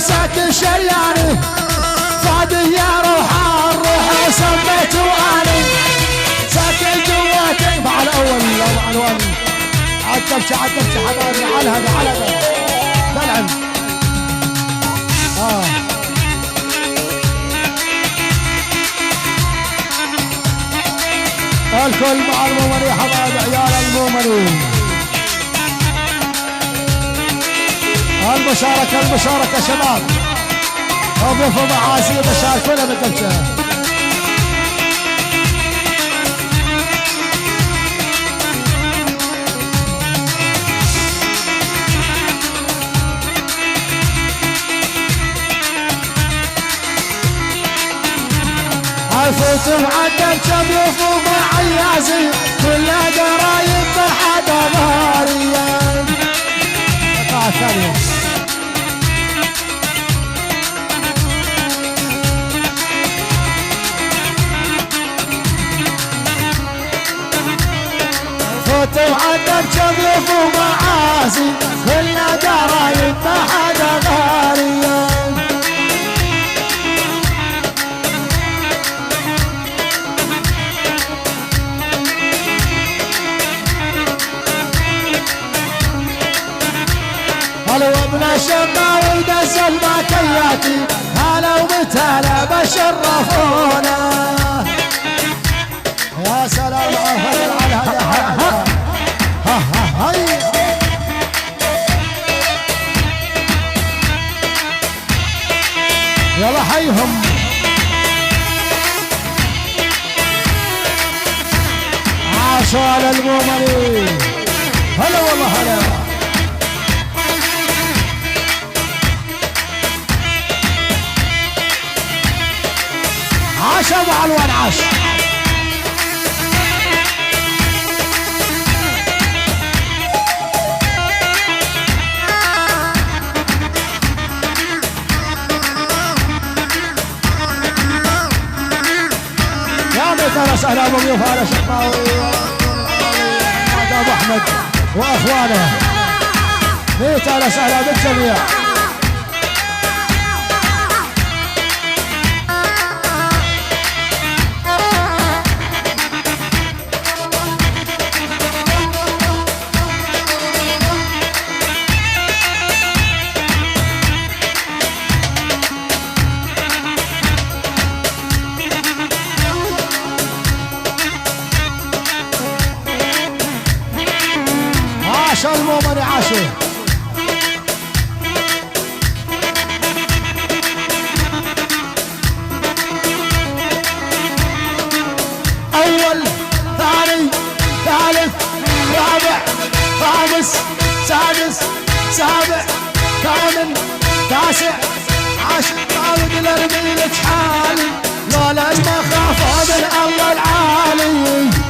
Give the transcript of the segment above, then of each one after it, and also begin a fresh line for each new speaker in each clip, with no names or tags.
ساكن شرياني فادي يا روح الروح سميت واني ساكن جواتي مع الاول مع الاول عدلت حبايبي على هذا تلعب الكل مع المومني حبايبي عيال المومني المشاركة شباب اضيفوا معازي بشاركونا بالدلجة عفوت معدل شبيف ومع عيازي كل قرايب بحدا ظهريا ثانية فوت وعدل شبيف ومعازي كل قرايب بحدا ظهريا هلا وابن الشقاوي دز الماكياتي هلا ومتهلا بشرفونا يا سلام على هذا هاي يلا حيهم عاشوا على المومني هلا والله هلا عاش ابو علوان عاش يا ميت سهلا ابو ضيوف على شقاوي ابو احمد واخوانه ميت سهلا بالجميع المومني عاشوا اول ثاني ثالث رابع خامس سادس سابع ثامن تاسع عاشر طاود الاربعين حالي لولا ما خاف من الله العالي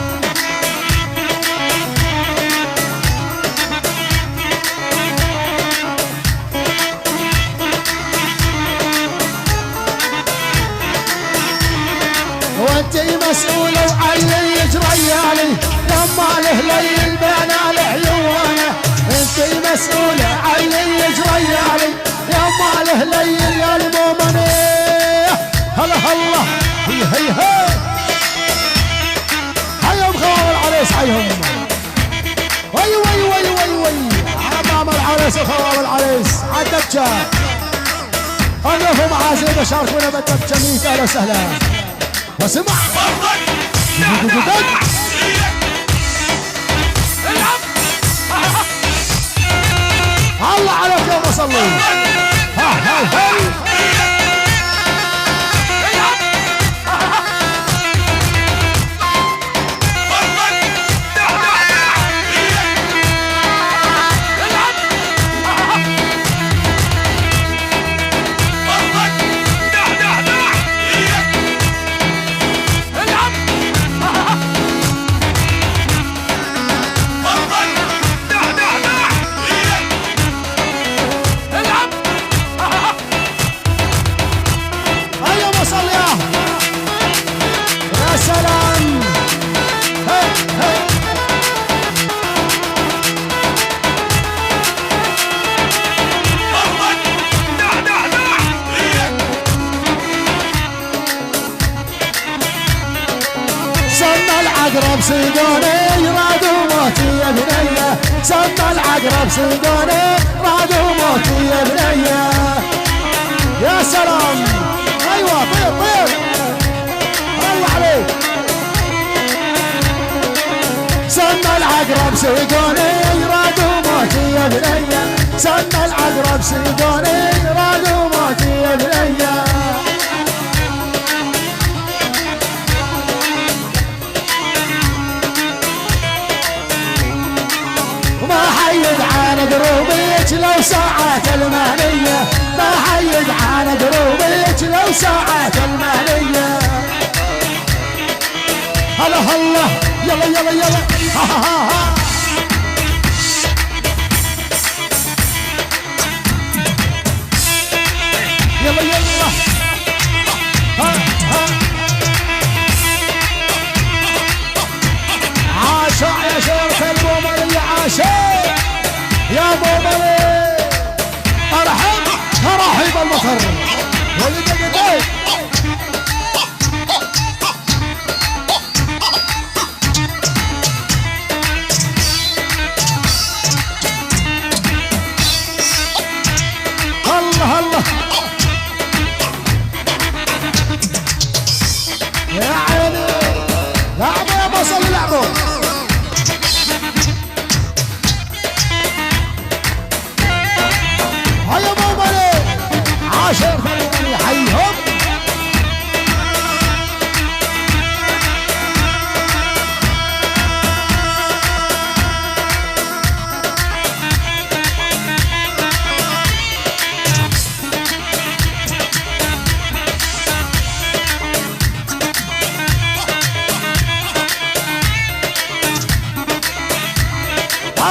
وانتي مسؤولة وعلي يجريالي لما له ليل بين العيونه انتي مسؤولة علي يجريالي لما له ليل يا المومني هلا هلا هي حيهم خواب العريس حيهم وي امام العريس وخواب العريس عالدبجة انفوا معازي بشاركونا بالدبجة ميت اهلا وسهلا واسمع الله عليك يا مصلي
العب
صيدوني رادوا موتي يا بنيه، سمى العقرب صيدوني رادوا موتي يا بنيه. يا سلام، ايوه طير طير الله عليك. سمى العقرب صيدوني رادوا موتي يا بنيه، سمى العقرب صيدوني رادوا موتي يا بنيه. ما حيد عن دروبك لو ساعات المهنية، ما حيد عن دروبك لو ساعات المهنية. هلا هلا يلا يلا يلا ها ها ها. يلا يلا ها ها. عاشا يا شرف المومنية، عاشا يا مومني. ارحب ترحيب المطر ولد قديك. الله الله يا عيني، لعبوا يا بصل لعبوا. هيا مومني عاشر مومني حيهم.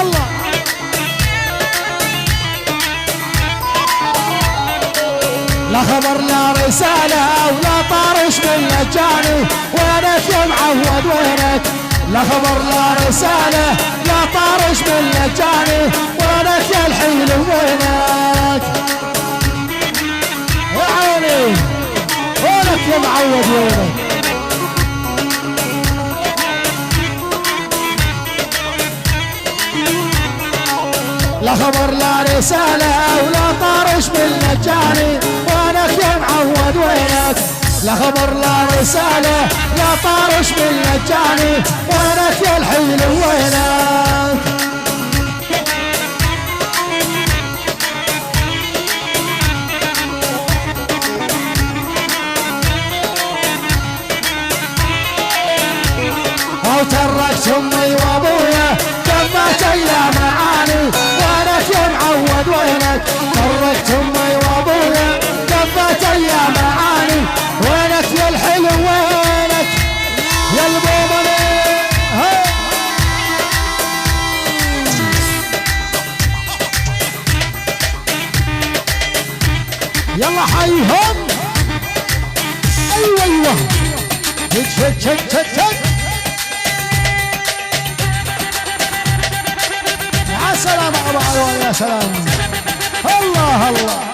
الله لا خبر لا رسالة ولا طارش من لجاني، وينك يا معود وينك؟ لا خبر لا رسالة لا طارش من لجاني، وينك يا الحيل وينك؟ يا عيني وينك يا معود وينك؟ لا خبر لا رسالة ولا طارش بالمجاني، وينك يا معود وينك؟ لا خبر لا رسالة لا طارش بالمجاني، وينك يا الحيل وينك؟ أو تركت أمي وأبويا جمعت أيام معاني، وينك يا معود وينك؟ تركت أمي وأبويا جمعت أيام معاني، وينك يا الحلو وينك يا المومني؟ يلا حيهم. ايوه ايوه شد شد شد شد. يا سلام ابو عوان، يا سلام. الله الله